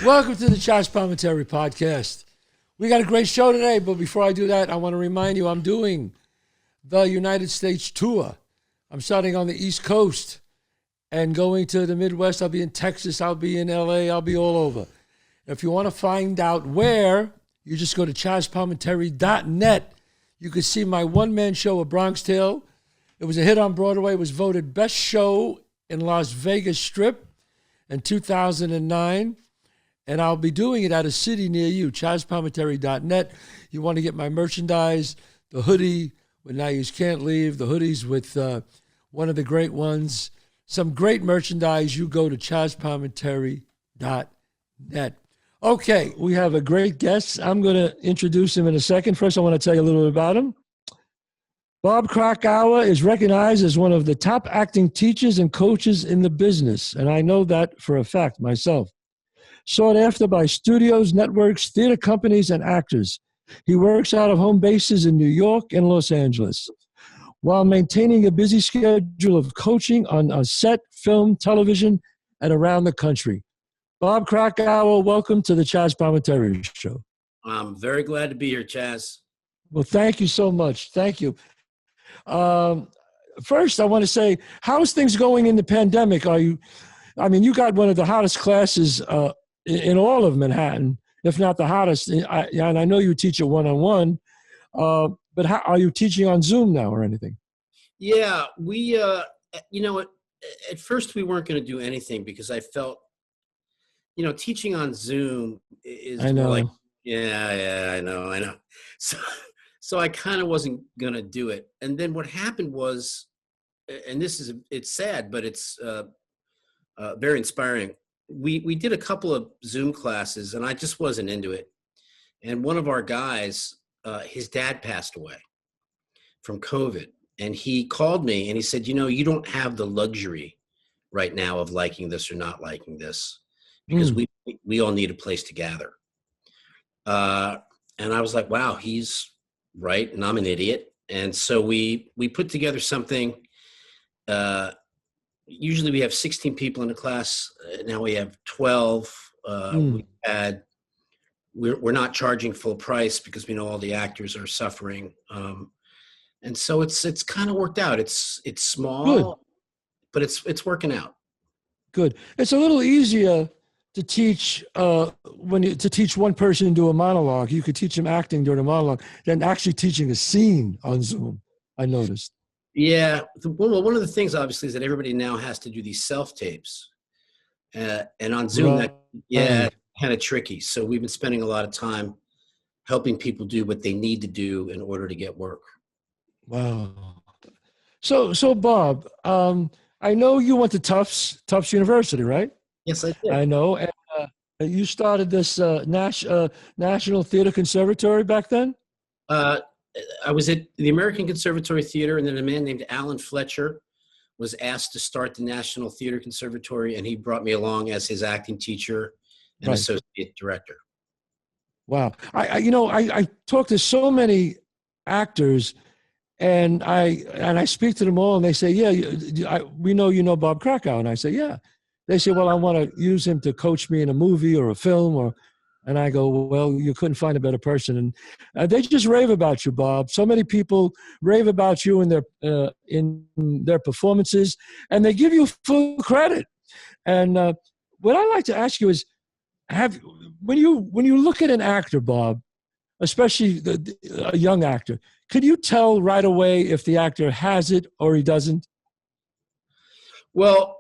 Welcome to the Chazz Palminteri podcast. We got a great show today, but before I do that, I want to remind you I'm doing the United States tour. I'm starting on the East Coast and going to the Midwest. I'll be in Texas, I'll be in LA, I'll be all over. If you want to find out where, you just go to chazzpalminteri.net. You can see my one-man show, A Bronx Tale. It was a hit on Broadway. It was voted best show in Las Vegas Strip in 2009. And I'll be doing it at a city near you, chazzpalminteri.net. You want to get my merchandise, the hoodie, when Now You Can't Leave, the hoodies with one of the great ones. Some great merchandise, you go to chazzpalminteri.net. Okay, we have a great guest. I'm going to introduce him in a second. First, I want to tell you a little bit about him. Bob Krakower is recognized as one of the top acting teachers and coaches in the business, and I know that for a fact myself. Sought after by studios, networks, theater companies, and actors. He works out of home bases in New York and Los Angeles, while maintaining a busy schedule of coaching on a set, film, television, and around the country. Bob Krakower, welcome to the Chazz Palminteri Show. I'm very glad to be here, Chazz. Well, thank you so much. Thank you. First, I want to say, how's things going in the pandemic? You got one of the hottest classes in all of Manhattan, if not the hottest. And I know you teach it one-on-one, but are you teaching on Zoom now or anything? Yeah, we, at first we weren't going to do anything because I felt, teaching on Zoom is I know. like, I know. So I kind of wasn't going to do it. And then what happened was, and it's sad, but it's very inspiring. We did a couple of Zoom classes and I just wasn't into it. And one of our guys, his dad passed away from COVID. And he called me and he said, you don't have the luxury right now of liking this or not liking this because we all need a place to gather. And I was like, wow, he's right. And I'm an idiot. And so we put together something. Usually we have 16 people in the class. Now we have 12. We're not charging full price because we know all the actors are suffering. And so it's kind of worked out. It's small, good, but it's working out. Good. It's a little easier to teach to teach one person do a monologue. You could teach them acting during a monologue than actually teaching a scene on Zoom, I noticed. Yeah. Well, one of the things obviously is that everybody now has to do these self-tapes. And on Zoom, kind of tricky. So we've been spending a lot of time helping people do what they need to do in order to get work. Wow. So Bob, I know you went to Tufts University, right? Yes, I did. I know. And you started this National Theater Conservatory back then? I was at the American Conservatory Theater, and then a man named Alan Fletcher was asked to start the National Theater Conservatory, and he brought me along as his acting teacher and associate director. Wow. I talk to so many actors, and I speak to them all, and they say, yeah, we know Bob Krakower. And I say, yeah. They say, well, I want to use him to coach me in a movie or a film, and I go, well, you couldn't find a better person. And they just rave about you, Bob. So many people rave about you in their performances, and they give you full credit. And what I like to ask you is, when you look at an actor, Bob, especially a young actor, could you tell right away if the actor has it or he doesn't? Well,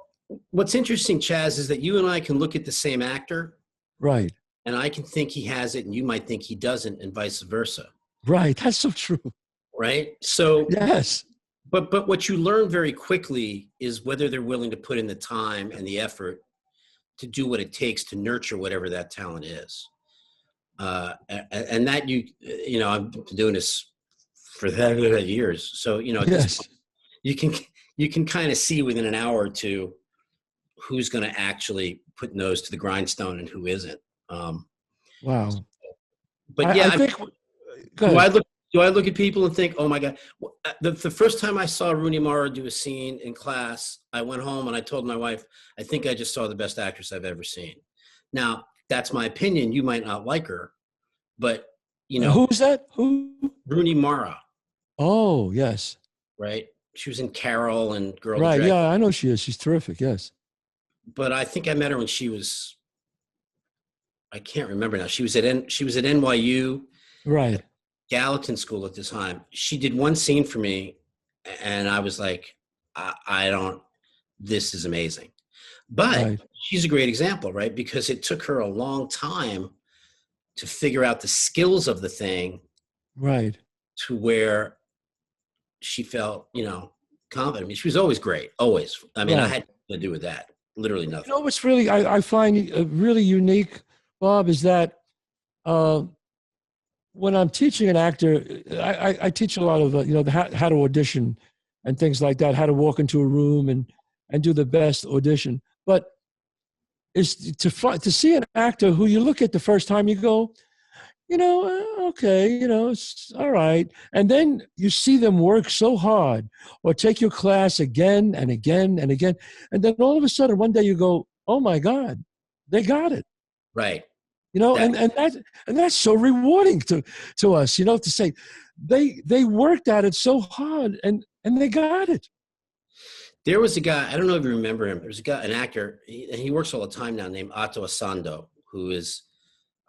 what's interesting, Chazz, is that you and I can look at the same actor. Right. And I can think he has it and you might think he doesn't, and vice versa. Right. That's so true. Right. So yes. But what you learn very quickly is whether they're willing to put in the time and the effort to do what it takes to nurture whatever that talent is. And that I've been doing this for years. So, yes. you can kind of see within an hour or two who's going to actually put nose to the grindstone and who isn't. Wow. But do I look at people and think, oh my God, the first time I saw Rooney Mara do a scene in class, I went home and I told my wife, I think I just saw the best actress I've ever seen. Now, that's my opinion. You might not like her, but you know, Who's that? Who? Rooney Mara, Oh, yes. right? She was in Carol and Girl with the Right. Dragon. Yeah, I know she is. She's terrific. Yes. But I think I met her when she was, I can't remember now. She was at NYU, Right. Gallatin School at the time. She did one scene for me, and I was like, I don't. This is amazing. But Right. she's a great example, right? Because it took her a long time to figure out the skills of the thing Right. to where she felt, confident. I mean, she was always great, always. I mean, I Right. had nothing to do with that, literally You nothing. know what's really I find really unique, Bob, is that uh, when I'm teaching an actor, I teach a lot of how to audition and things like that, how to walk into a room and do the best audition. But is to see an actor who you look at the first time, you go, okay, it's all right. And then you see them work so hard or take your class again and again and again. And then all of a sudden, one day you go, oh my God, they got it. Right. And That that's so rewarding to us, to say they worked at it so hard and they got it. There was a guy, I don't know if you remember him. There's a guy, an actor, he works all the time now, named Otto Asando, who is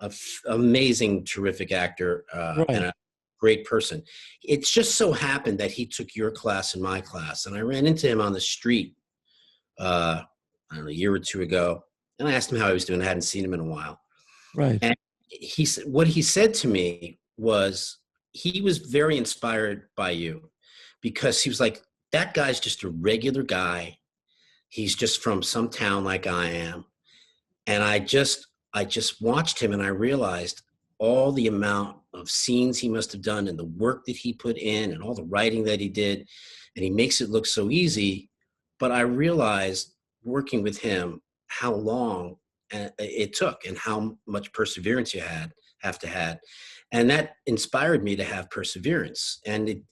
an amazing, terrific actor and Right. a great person. It's just so happened that he took your class and my class, and I ran into him on the street, I don't know, a year or two ago, and I asked him how he was doing. I hadn't seen him in a while, Right. and he said what he said to me was he was very inspired by you because he was like, that guy's just a regular guy. He's just from some town like I am. And I just watched him and I realized all the amount of scenes he must have done and the work that he put in and all the writing that he did. And he makes it look so easy. But I realized working with him how long it took and how much perseverance you have to have. And that inspired me to have perseverance. And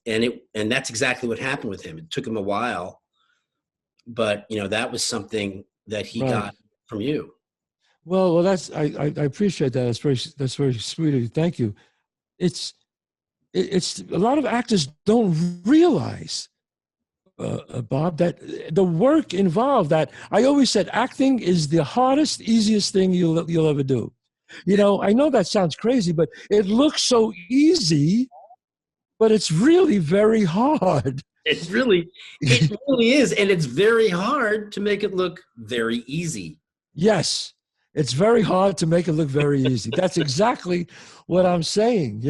that's exactly what happened with him. It took him a while, but that was something that he Right. got from you. Well, that's I appreciate that. That's very sweet of you. Thank you. It's it's a lot of actors don't realize, Bob, that the work involved. That I always said, acting is the hardest, easiest thing you'll ever do. I know that sounds crazy, but it looks so easy, but it's really very hard. It really is. And it's very hard to make it look very easy. Yes, it's very hard to make it look very easy. That's exactly what I'm saying.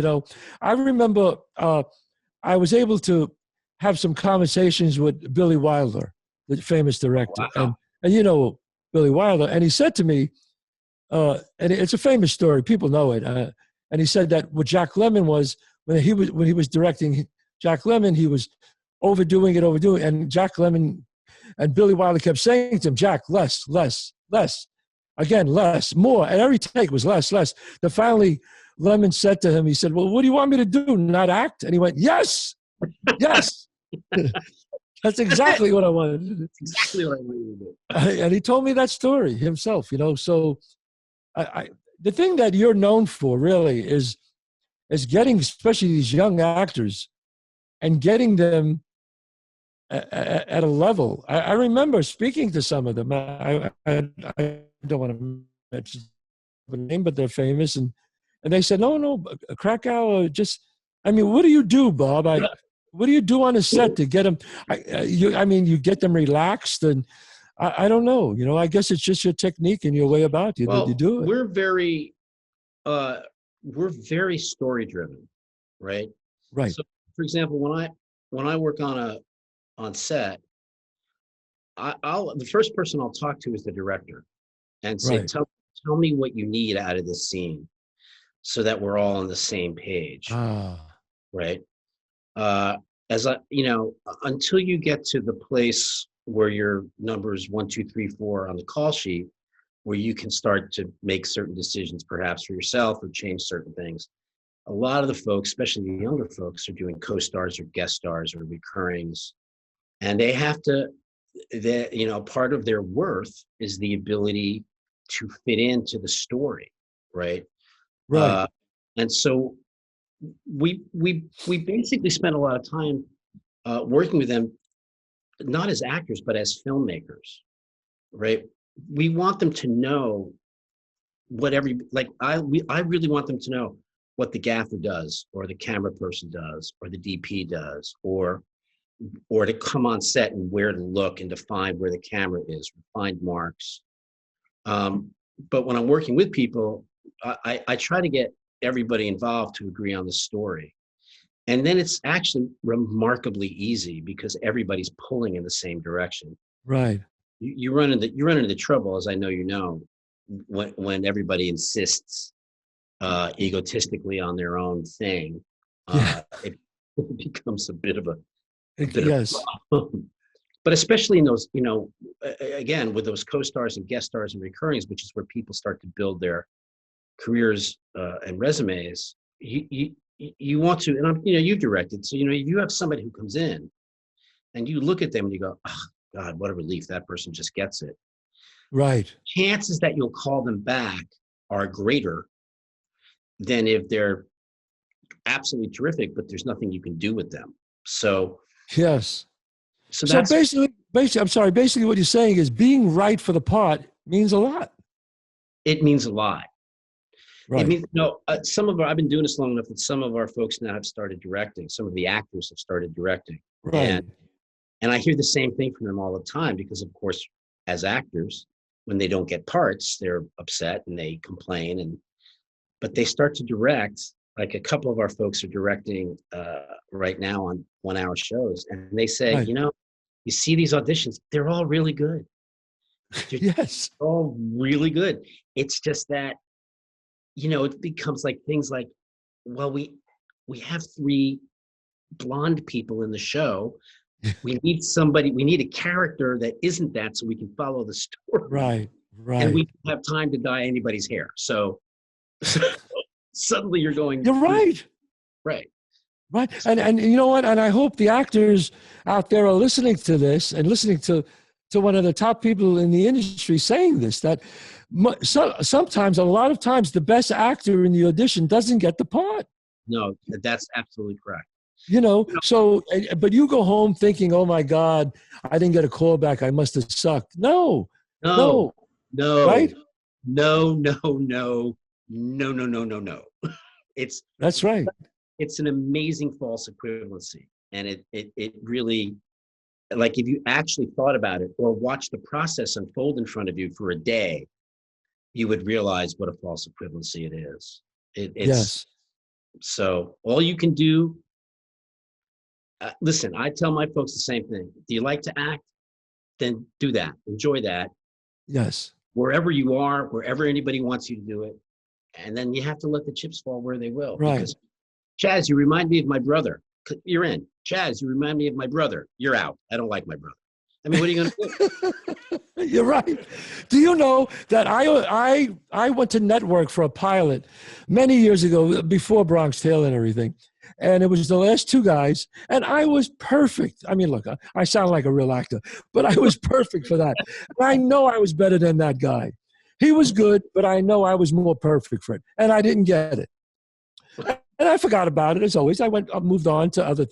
I remember I was able to have some conversations with Billy Wilder, the famous director, Wow. and Billy Wilder, and he said to me, and it's a famous story, people know it, and he said that what Jack Lemmon was when he was directing Jack Lemmon, he was overdoing it, and Jack Lemmon and Billy Wilder kept saying to him, Jack, less, less, less. Again, less, more. And every take was less, less. Then finally, Lemon said to him, he said, well, what do you want me to do? Not act? And he went, yes, yes. That's exactly what I wanted. Exactly what I wanted to do. And he told me that story himself, So the thing that you're known for really is getting, especially these young actors, and getting them at a level. I remember speaking to some of them. I don't want to mention the name, but they're famous, and they said, no, Krakower. What do you do, Bob? What do you do on a set to get them? You get them relaxed, and I don't know. I guess it's just your technique and your way about you that you do it. We're very story driven, right? Right. So, for example, when I work on set, the first person I'll talk to is the director and say, Right. tell me what you need out of this scene so that we're all on the same page. Right. Until you get to the place where your numbers 1, 2, 3, 4 on the call sheet, where you can start to make certain decisions, perhaps for yourself, or change certain things. A lot of the folks, especially the younger folks, are doing co-stars or guest stars or recurrings, and they have to. Part of their worth is the ability to fit into the story, right? Right. And so we basically spent a lot of time working with them, not as actors, but as filmmakers, right? We want them to know what I really want them to know what the gaffer does, or the camera person does, or the DP does, or to come on set and where to look and to find where the camera is, find marks. But when I'm working with people, I try to get everybody involved to agree on the story. And then it's actually remarkably easy because everybody's pulling in the same direction. Right. You run into trouble, as I know you know, when everybody insists egotistically on their own thing. Yeah. It becomes a bit of a Yes. problem. But especially in those, again, with those co-stars and guest stars and recurrings, which is where people start to build their careers and resumes. You want to, and you've directed, so if you have somebody who comes in and you look at them and you go, oh God, what a relief, that person just gets it. Right. Chances that you'll call them back are greater than if they're absolutely terrific, but there's nothing you can do with them. So yes. So So that's basically what you're saying is being right for the part means a lot. it means a lot. Right. It means I've been doing this long enough that some of our folks now have started directing. Some of the actors have started directing. Right. And I hear the same thing from them all the time because, of course, as actors, when they don't get parts, they're upset and they complain. But they start to direct. Like a couple of our folks are directing right now on 1-hour shows, and they say, Right. you see these auditions, they're all really good. Yes. All really good. It's just that, it becomes like things like, well, we have 3 blonde people in the show. We need a character that isn't that so we can follow the story. Right. Right. And we don't have time to dye anybody's hair. So suddenly you're going, You're right. Right. Right. And you know what? And I hope the actors out there are listening to this and listening to one of the top people in the industry saying this, that sometimes, a lot of times, the best actor in the audition doesn't get the part. No, that's absolutely correct. So, but you go home thinking, oh my God, I didn't get a call back. I must have sucked. No. Right? No. That's right. It's an amazing false equivalency. And it really, like, if you actually thought about it or watched the process unfold in front of you for a day, you would realize what a false equivalency it is. Yes. So all you can do, listen, I tell my folks the same thing. Do you like to act? Then do that. Enjoy that. Yes. Wherever you are, wherever anybody wants you to do it. And then you have to let the chips fall where they will. Right. Because, Chazz, you remind me of my brother. You're in. Chazz, you remind me of my brother. You're out. I don't like my brother. I mean, what are you going to do? You're right. Do you know that I went to network for a pilot many years ago, before Bronx Tale and everything, and it was the last 2 guys, and I was perfect. I mean, look, I sound like a real actor, but I was perfect for that. And I know I was better than that guy. He was good, but I know I was more perfect for it, and I didn't get it. And I forgot about it, as always. I moved on to other,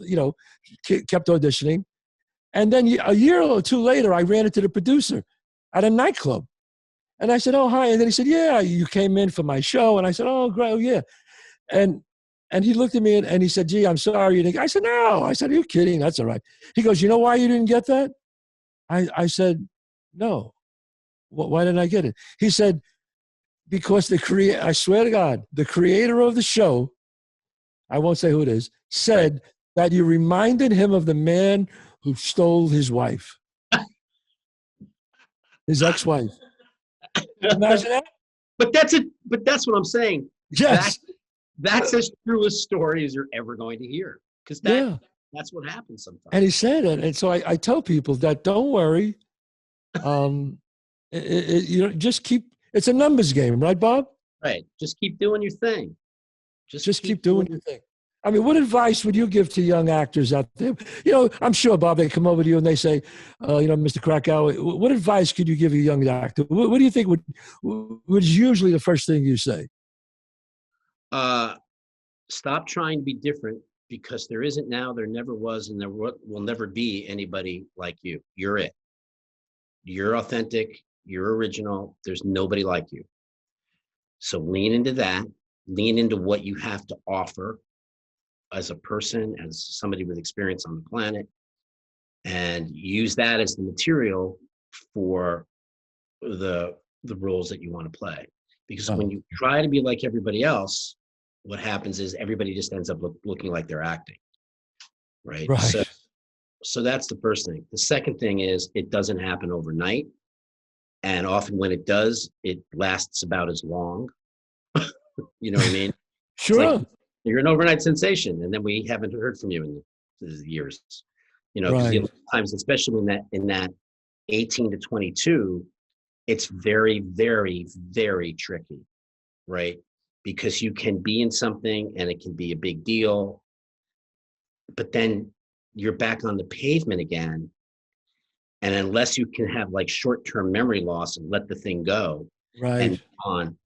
kept auditioning. And then a year or 2 later, I ran into the producer at a nightclub. And I said, oh, hi. And then he said, yeah, you came in for my show. And I said, oh, great, yeah. And he looked at me and he said, gee, I'm sorry. You didn't. I said, no. I said, are you kidding? That's all right. He goes, you know why you didn't get that? I said, no. Why didn't I get it? He said, because I swear to God, the creator of the show, I won't say who it is, said that you reminded him of the man who stole his wife, his ex-wife. Imagine that. But that's what I'm saying. Yes. That's as true a story as you're ever going to hear. Because that's what happens sometimes. And he said it. And so I tell people that don't worry. Just keep, it's a numbers game, right, Bob? Right. Just keep doing your thing. Just keep doing your thing. I mean, what advice would you give to young actors out there? You know, I'm sure, Bob, they come over to you and they say, you know, Mr. Krakower, what advice could you give a young actor? What do you think would usually the first thing you say? Uh, Stop trying to be different, because there isn't now, there never was, and there will never be anybody like you. You're it. You're authentic. You're original. There's nobody like you. So lean into that. Lean into what you have to offer as a person, as somebody with experience on the planet, and use that as the material for the roles that you want to play. Because when you try to be like everybody else, what happens is everybody just ends up looking like they're acting, right? Right. So that's the first thing. The second thing is, it doesn't happen overnight, and often when it does, it lasts about as long. You know what I mean? Sure. It's like you're an overnight sensation, and then we haven't heard from you in years. You know, because Right. times, especially in that 18 to 22, it's very, very, very tricky, right? Because you can be in something and it can be a big deal, but then you're back on the pavement again. And unless you can have like short-term memory loss and let the thing go and Right. on,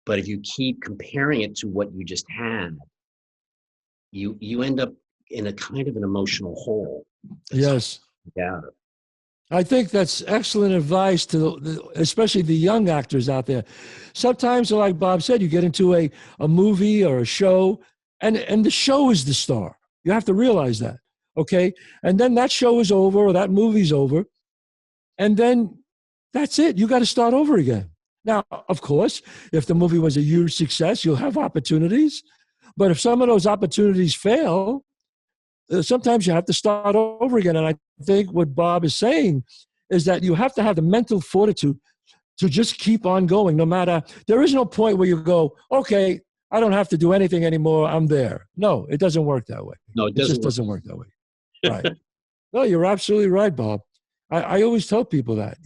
but if you keep comparing it to what you just had, you end up in a kind of an emotional hole. Yes. Yeah. I think that's excellent advice to especially the young actors out there. Sometimes, like Bob said, you get into a movie or a show, and the show is the star. You have to realize that, okay? And then that show is over or that movie's over, and then that's it. You got to start over again. Now, of course, if the movie was a huge success, you'll have opportunities. But if some of those opportunities fail, sometimes you have to start over again. And I think what Bob is saying is that you have to have the mental fortitude to just keep on going, no matter, there is no point where you go, okay, I don't have to do anything anymore. I'm there. No, it doesn't work that way. No, it It just doesn't work. doesn't work that way. Right. No, you're absolutely right, Bob. I always tell people that,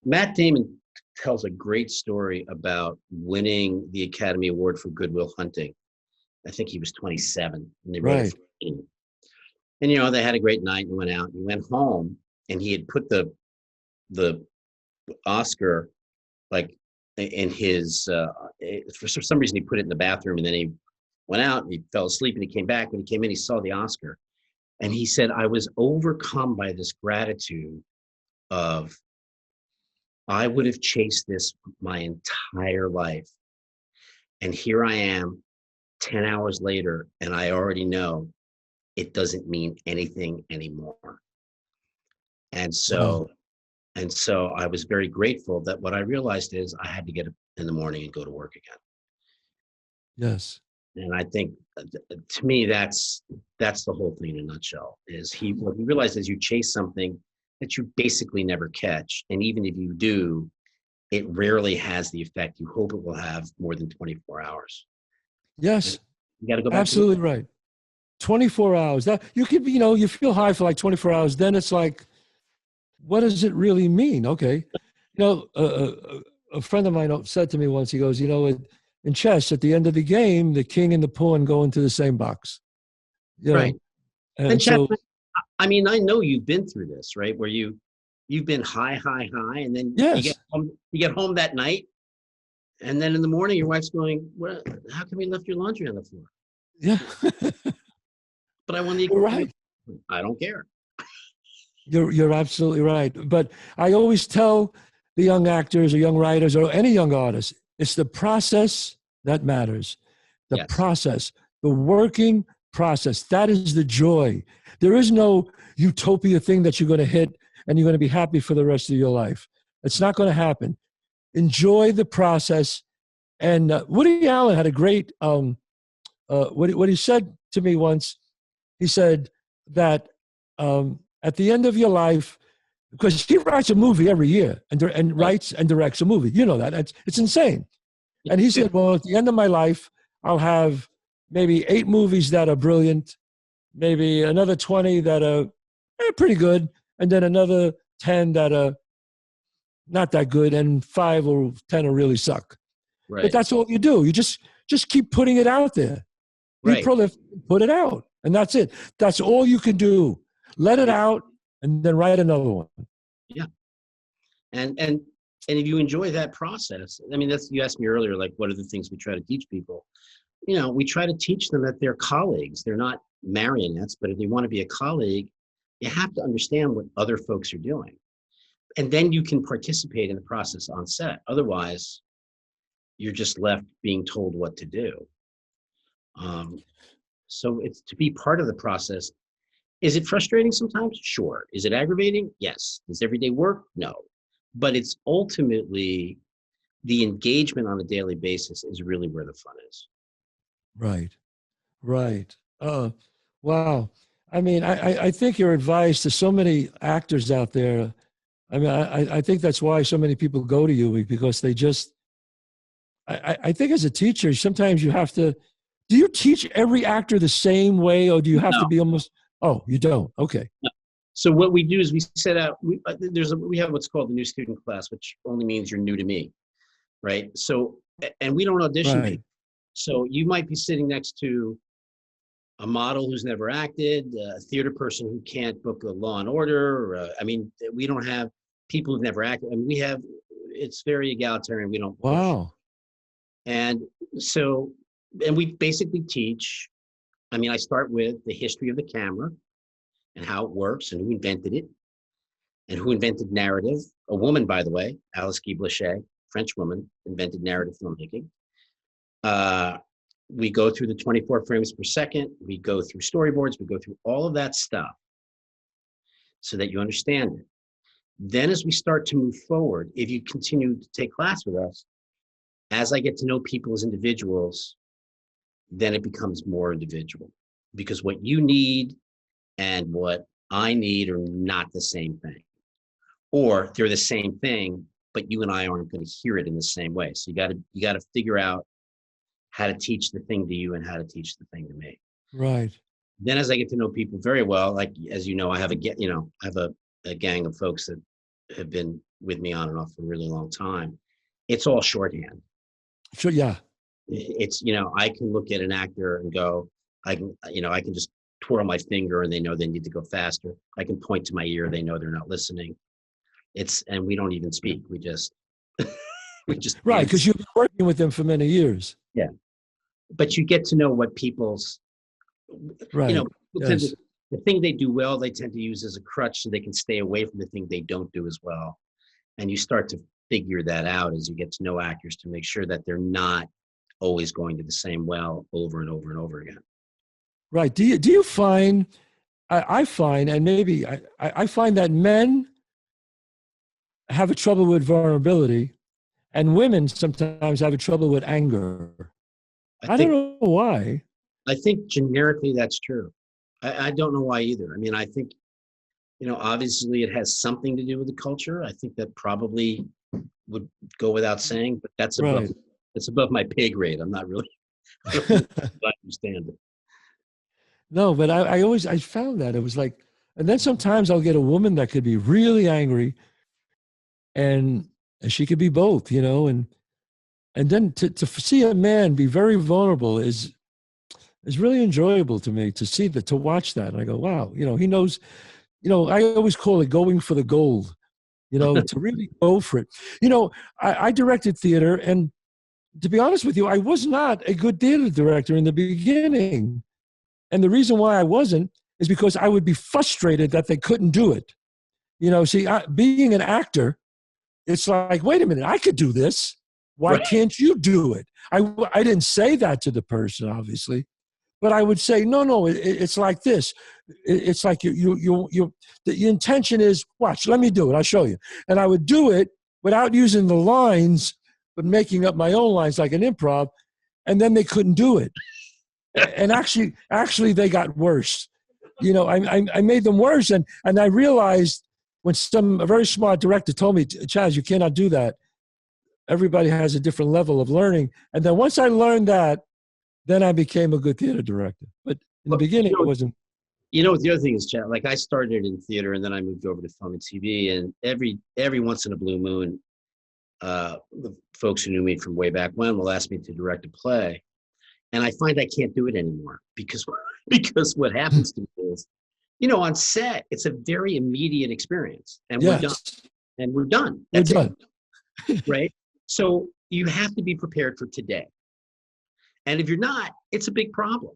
Matt Damon tells a great story about winning the Academy Award for Good Will Hunting. I think he was 27 and they wrote it right. for him. And they had a great night and went out and went home, and he had put the Oscar like in his for some reason he put it in the bathroom, and then he went out and he fell asleep, and he came back. When he came in, he saw the Oscar, and he said, I was overcome by this gratitude of, I would have chased this my entire life, and here I am 10 hours later, and I already know it doesn't mean anything anymore. And so I was very grateful that what I realized is I had to get up in the morning and go to work again. Yes. And I think to me, that's the whole thing in a nutshell, is what he realized is you chase something that you basically never catch. And even if you do, it rarely has the effect you hope it will have more than 24 hours. Yes. You got to go back. Absolutely right. 24 hours. That you could be, you feel high for like 24 hours. Then it's like, what does it really mean? Okay. A friend of mine said to me once, he goes, in chess, at the end of the game, the king and the pawn go into the same box. Right. And so, I mean, I know you've been through this, right? Where you've been high, and then yes. you get home that night, and then in the morning, your wife's going, "Well, how come you left your laundry on the floor?" Yeah. But I want to. You're right. I don't care. You're absolutely right. But I always tell the young actors or young writers or any young artist, it's the process that matters. The Yes. process, the working process. That is the joy. There is no utopia thing that you're going to hit and you're going to be happy for the rest of your life. It's not going to happen. Enjoy the process. And Woody Allen had a great, what he said to me once, he said that at the end of your life, because he writes a movie every year and writes and directs a movie. You know that. It's insane. And he said, well, at the end of my life, I'll have maybe 8 movies that are brilliant, maybe another 20 that are pretty good, and then another 10 that are not that good, and 5 or 10 will really suck. Right. But that's all you do. You just keep putting it out there. Be Right. prolific, put it out. And that's it. That's all you can do. Let it out and then write another one. Yeah. And if you enjoy that process, I mean, that's, you asked me earlier, like, what are the things we try to teach people? You know, we try to teach them that they're colleagues. They're not marionettes, but if they want to be a colleague, you have to understand what other folks are doing. And then you can participate in the process on set. Otherwise, you're just left being told what to do. So it's to be part of the process. Is it frustrating sometimes? Sure. Is it aggravating? Yes. Does every day work? No. But it's ultimately the engagement on a daily basis is really where the fun is. Right. Right. Wow. I mean, I think your advice to so many actors out there, I mean, I think that's why so many people go to you, because they just, I think as a teacher, sometimes you have to, do you teach every actor the same way, or do you have No. to be almost, oh, you don't? Okay. No. So what we do is we set out, we have what's called the new student class, which only means you're new to me, right? So, and we don't audition Right. people. So you might be sitting next to a model who's never acted, a theater person who can't book a Law and Order. Or, I mean, we don't have people who've never acted. I mean, we have, it's very egalitarian. We don't push. Wow. And so, and we basically teach, I mean, I start with the history of the camera and how it works and who invented it and who invented narrative. A woman, by the way, Alice Guy Blanchet, French woman, invented narrative filmmaking. We go through the 24 frames per second. We go through storyboards. We go through all of that stuff so that you understand it. Then as we start to move forward, if you continue to take class with us, as I get to know people as individuals, then it becomes more individual, because what you need and what I need are not the same thing, or they're the same thing, but you and I aren't going to hear it in the same way. So you got to figure out how to teach the thing to you and how to teach the thing to me. Right. Then as I get to know people very well, like, as you know, I have a gang of folks that have been with me on and off for a really long time. It's all shorthand. Sure. Yeah. It's, I can look at an actor and go, I can just twirl my finger and they know they need to go faster. I can point to my ear. They know they're not listening. And we don't even speak. We just, right. Because you've been working with them for many years. Yeah. But you get to know what people's, right. Yes. The thing they do well, they tend to use as a crutch so they can stay away from the thing they don't do as well. And you start to figure that out as you get to know actors to make sure that they're not always going to the same well over and over and over again. Right. Do you find, I find, and maybe I find that men have a trouble with vulnerability and women sometimes have a trouble with anger. I don't know why. I think generically that's true. I don't know why either. I mean, I think, obviously it has something to do with the culture. I think that probably would go without saying, but that's above my pay grade. I'm not really, I understand it. No, but I found that it was like, and then sometimes I'll get a woman that could be really angry and she could be both, and then to see a man be very vulnerable is really enjoyable to me, to see that, to watch that. And I go, wow, he knows, I always call it going for the gold, to really go for it. I directed theater, and to be honest with you, I was not a good theater director in the beginning. And the reason why I wasn't is because I would be frustrated that they couldn't do it. Being an actor, it's like, wait a minute, I could do this. Why can't you do it? I didn't say that to the person, obviously, but I would say, no, it's like this. It's like the intention is, watch, let me do it. I'll show you. And I would do it without using the lines, but making up my own lines like an improv. And then they couldn't do it. And actually they got worse. I made them worse. And I realized when a very smart director told me, Chazz, you cannot do that. Everybody has a different level of learning. And then once I learned that, then I became a good theater director. But in the beginning, it wasn't. The other thing is, Chad, like I started in theater and then I moved over to film and TV. And every once in a blue moon, the folks who knew me from way back when will ask me to direct a play. and I find I can't do it anymore because because what happens to me is, on set, it's a very immediate experience, and we're done, Yes. and we're done. We're That's it, done. right? So you have to be prepared for today, and if you're not, it's a big problem.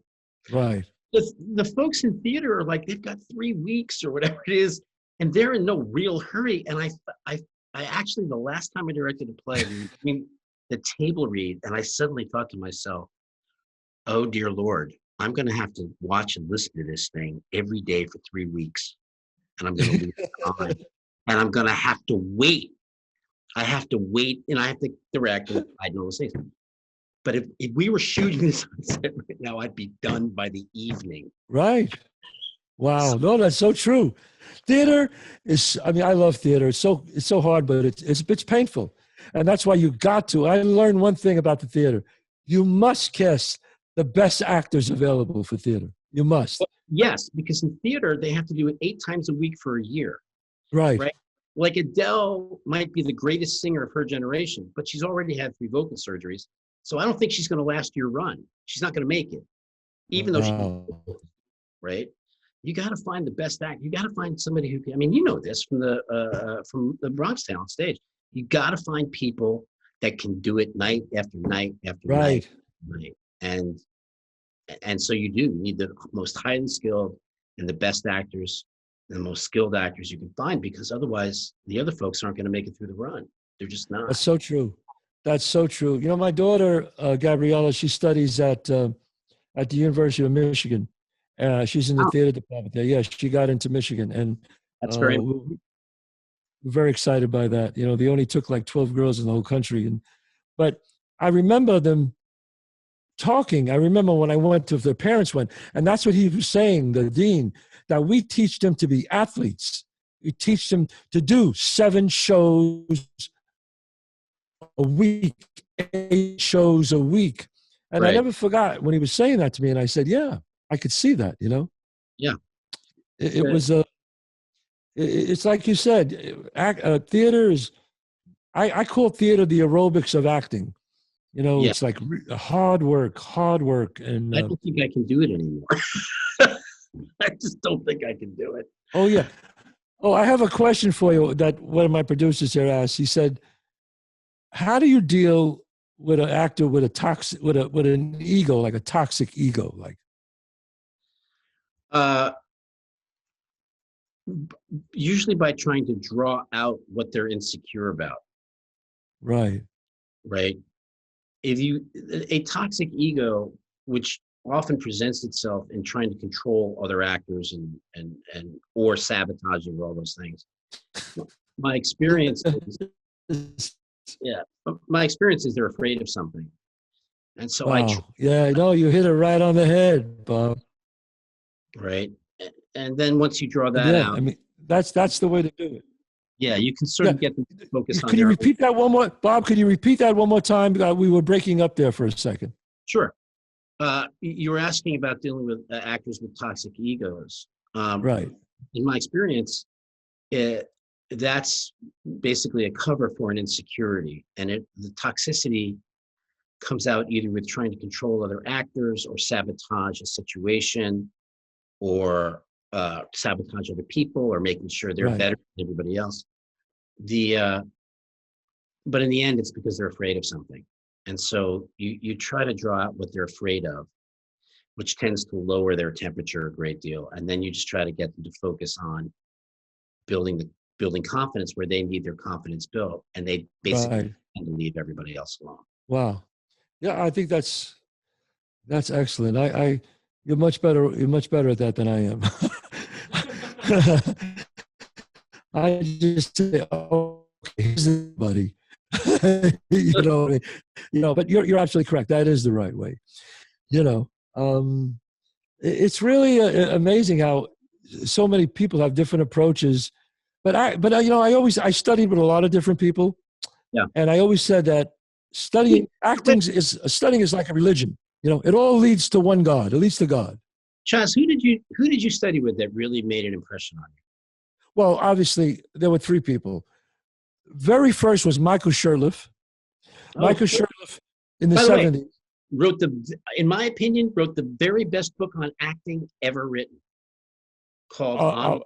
Right. The folks in theater are like, they've got 3 weeks or whatever it is, and they're in no real hurry. And I actually, the last time I directed a play, we were doing the table read, and I suddenly thought to myself, oh dear Lord, I'm going to have to watch and listen to this thing every day for 3 weeks, and I'm going to lose time, and I'm going to have to wait. I have to wait, and I have to direct, and I know those things. But if we were shooting this on set right now, I'd be done by the evening. Right. Wow. No, that's so true. Theater is, I mean, I love theater. It's so hard, but it's painful. And that's why you got to. I learned one thing about the theater. You must cast the best actors available for theater. You must. Yes, because in theater, they have to do it 8 times a week for a year. Right. Right. Like Adele might be the greatest singer of her generation, but she's already had 3 vocal surgeries. So I don't think she's going to last your run. She's not going to make it, even though she, right? You got to find the best actor. You got to find somebody who can, I mean, you know this from the Bronx Talent stage. You got to find people that can do it night after night after night after night. And so you need the most highly skilled and the best actors, the most skilled actors you can find, because otherwise the other folks aren't going to make it through the run. They're just not. That's so true. That's so true. You know, my daughter, Gabriella, she studies at the University of Michigan. She's in the theater department there. Yeah, she got into Michigan, and that's we're very excited by that. You know, they only took like 12 girls in the whole country, but I remember them talking. I remember when I went to, if their parents went, and that's what he was saying, the dean, that we teach them to be athletes. We teach them to do 7 shows a week, 8 shows a week. And I never forgot when he was saying that to me. And I said, yeah, I could see that, you know? Yeah. It was it's like you said, theater is, I call theater the aerobics of acting. You know, it's like hard work. And I don't think I can do it anymore. I just don't think I can do it. Oh, yeah. Oh, I have a question for you that one of my producers here asked. He said, how do you deal with an actor with an ego, like a toxic ego? Like, usually by trying to draw out what they're insecure about. Right. A toxic ego, which often presents itself in trying to control other actors and or sabotaging all those things. My experience is, my experience is they're afraid of something. And so I know you hit it right on the head, Bob. Right. And then once you draw that out, I mean, that's the way to do it. Yeah, you can sort of get them to focus on. Could you repeat that one more, Bob? Could you repeat that one more time? We were breaking up there for a second. Sure. You were asking about dealing with actors with toxic egos. Right. In my experience, that's basically a cover for an insecurity, and the toxicity comes out either with trying to control other actors or sabotage a situation, or sabotage other people, or making sure they're better than everybody else. But in the end, it's because they're afraid of something. And so you try to draw out what they're afraid of, which tends to lower their temperature a great deal. And then you just try to get them to focus on building confidence where they need their confidence built. And they basically tend to leave everybody else alone. Wow. Yeah, I think that's excellent. You're much better at that than I am. I just say, okay, buddy. But you're absolutely correct. That is the right way. It's really amazing how so many people have different approaches. But I studied with a lot of different people. Yeah. And I always said that studying is like a religion. It all leads to one God. It leads to God. Chazz, who did you study with that really made an impression on you? Well, obviously there were 3 people. Very first was Michael Shurtleff. Michael Shurtleff in the 70s. in my opinion, wrote the very best book on acting ever written, called Uh,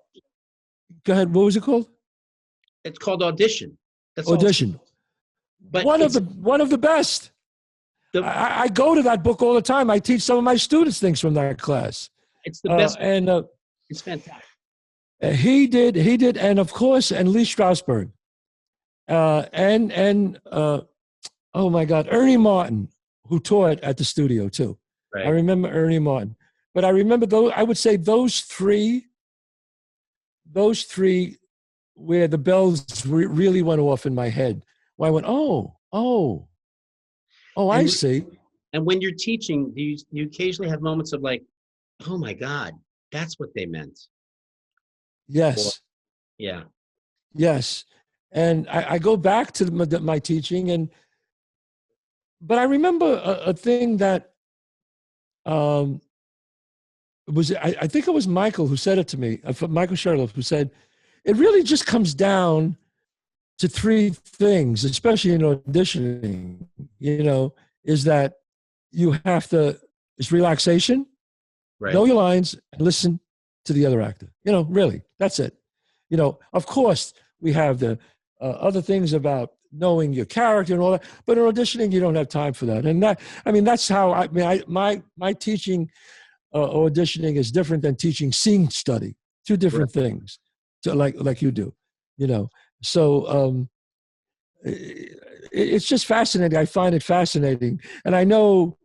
go ahead. What was it called? it's called Audition. That's all. Audition. But One of the best. the I go to that book all the time. I teach some of my students things from that class. it's the best. And It's fantastic. he did, and of course, and Lee Strasberg, oh my God, Ernie Martin, who taught at the studio too. Right. I remember Ernie Martin, but I remember those. I would say those three, where the bells really went off in my head. Where I went, I And see. and when you're teaching, you occasionally have moments of like, oh my God, that's what they meant. Yes. Or, yeah. Yes. And I go back to my teaching, but I remember a thing that I think it was Michael who said it to me, Michael Sherlock, who said, it really just comes down to three things, especially in auditioning, is that you have to, it's relaxation, Right. know your lines, and listen to the other actor. Really, that's it. Of course, we have the other things about knowing your character and all that, but in auditioning, you don't have time for that. And that's how my teaching auditioning is different than teaching scene study. Two different things, like you do, So it's just fascinating. I find it fascinating, and I know.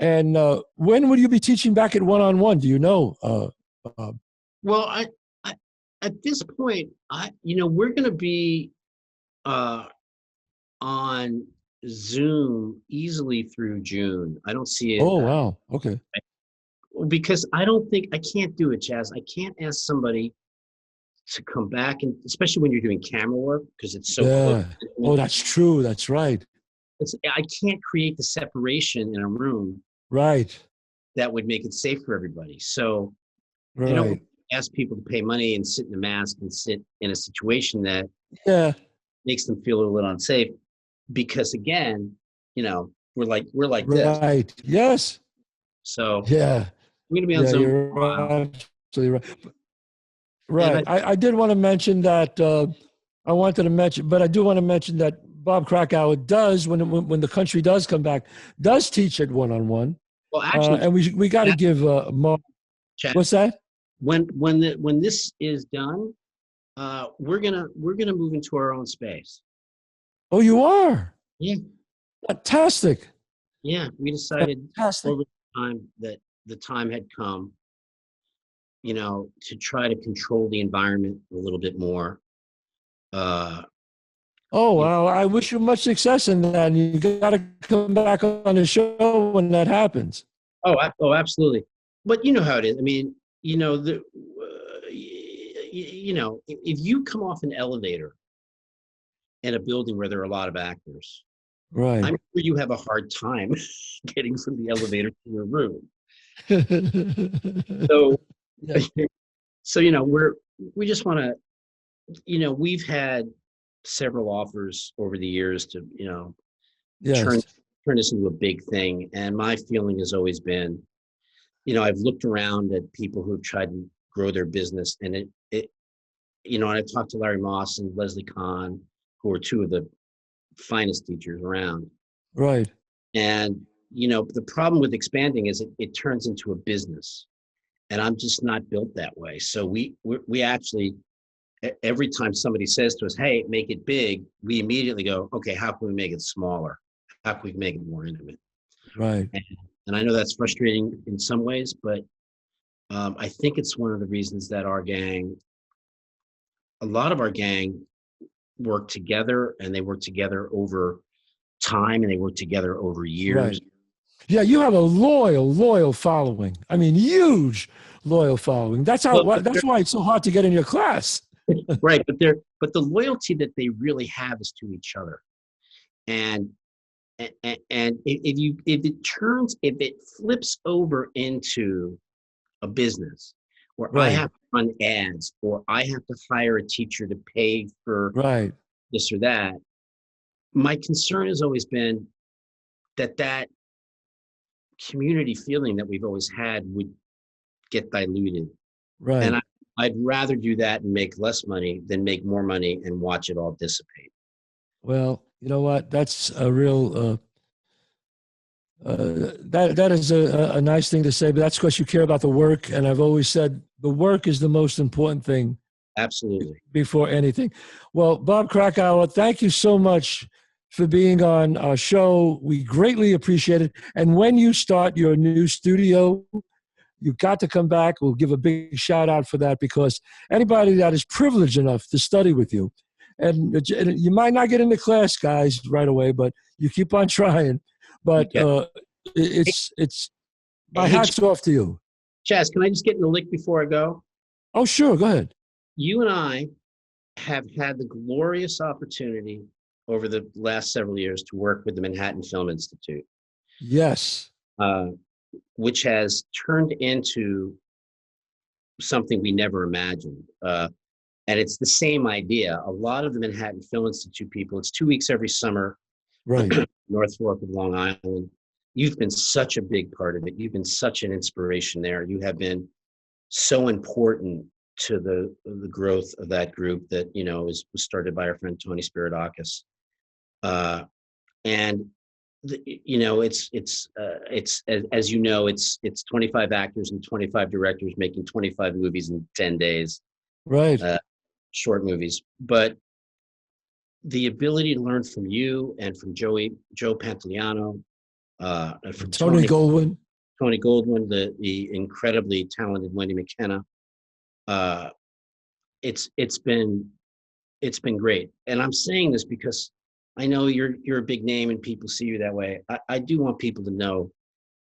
And when will you be teaching back at one-on-one? Do you know? Well, I at this point, we're going to be on Zoom easily through June. I don't see it. Oh, wow. Okay. Because I can't do it, Chazz. I can't ask somebody to come back, and especially when you're doing camera work, because it's so close. Oh, that's true. That's right. I can't create the separation in a room. Right. That would make it safe for everybody. So right. I don't ask people to pay money and sit in a mask and sit in a situation that makes them feel a little unsafe. Because again, we're like this. Right. Yes. So yeah, we're gonna be on Zoom. You're absolutely right. Right. I did want to mention that. I do want to mention that Bob Krakower does, when the country does come back, does teach at one-on-one. Well, actually, and we got to give Mark. What's that? When this is done, we're gonna move into our own space. Oh, you are? Yeah. Fantastic. Yeah, we decided over time that the time had come, to try to control the environment a little bit more. Well, I wish you much success in that. And you got to come back on the show when that happens. Oh, absolutely. But you know how it is. I mean, if you come off an elevator in a building where there are a lot of actors, right, I'm sure you have a hard time getting from the elevator to your room. So we just want to, we've had several offers over the years to, turn this into a big thing. And my feeling has always been, I've looked around at people who've tried to grow their business, and and I've talked to Larry Moss and Leslie Kahn, who are two of the finest teachers around. Right. And, the problem with expanding is it turns into a business, and I'm just not built that way. So we actually, every time somebody says to us, hey, make it big, we immediately go, okay, how can we make it smaller? How can we make it more intimate? Right. And I know that's frustrating in some ways, but I think it's one of the reasons that a lot of our gang work together, and they work together over time, and they work together over years. Right. Yeah, you have a loyal following. I mean, huge loyal following. That's why it's so hard to get in your class. Right, but the loyalty that they really have is to each other. And if it flips over into a business where I have to run ads, or I have to hire a teacher to pay for this or that, my concern has always been that community feeling that we've always had would get diluted. Right. And I'd rather do that and make less money than make more money and watch it all dissipate. Well, you know what? That's a real that is a nice thing to say, but that's because you care about the work. And I've always said the work is the most important thing. Absolutely. Before anything. Well, Bob Krakower, thank you so much for being on our show. We greatly appreciate it. And when you start your new studio, you've got to come back. We'll give a big shout out for that, because anybody that is privileged enough to study with you, and you might not get into class, guys, right away, but you keep on trying. But it's my hat's off to you. Chazz, can I just get in the lick before I go? Oh, sure. Go ahead. You and I have had the glorious opportunity over the last several years to work with the Manhattan Film Institute. Yes. Which has turned into something we never imagined. And it's the same idea. A lot of the Manhattan Film Institute people, it's 2 weeks every summer, right? North Fork of Long Island. You've been such a big part of it. You've been such an inspiration there. You have been so important to the growth of that group that, was started by our friend Tony Spiridakis. And it's as you know, it's 25 actors and 25 directors making 25 movies in 10 days, right? Short movies. But the ability to learn from you and from Joe Pantoliano, and from Tony Goldwyn, the incredibly talented Wendy McKenna, it's been great. And I'm saying this because I know you're a big name and people see you that way. I do want people to know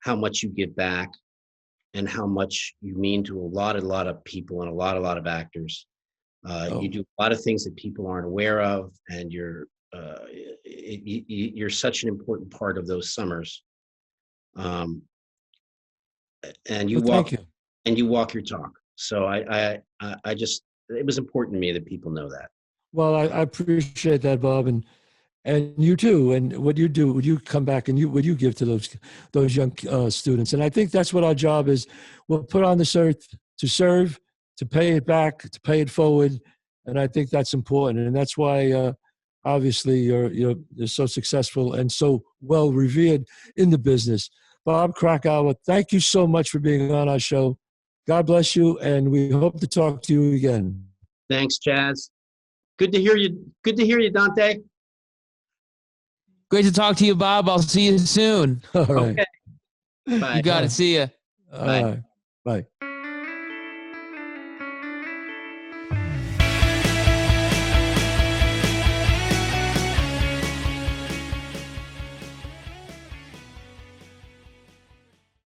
how much you give back and how much you mean to a lot of people and a lot of actors. You do a lot of things that people aren't aware of, and you're such an important part of those summers. And you walk your talk. So I just, it was important to me that people know that. Well, I appreciate that, Bob, and you too. And what you do, would you come back and would you give to those young students? And I think that's what our job is. We're put on this earth to serve, to pay it back, to pay it forward. And I think that's important. And that's why, obviously, you're so successful and so well revered in the business. Bob Krakower, thank you so much for being on our show. God bless you, and we hope to talk to you again. Thanks, Chazz. Good to hear you. Good to hear you, Dante. Great to talk to you, Bob. I'll see you soon. All right. Okay. Bye. You got it. See ya. All right. Bye.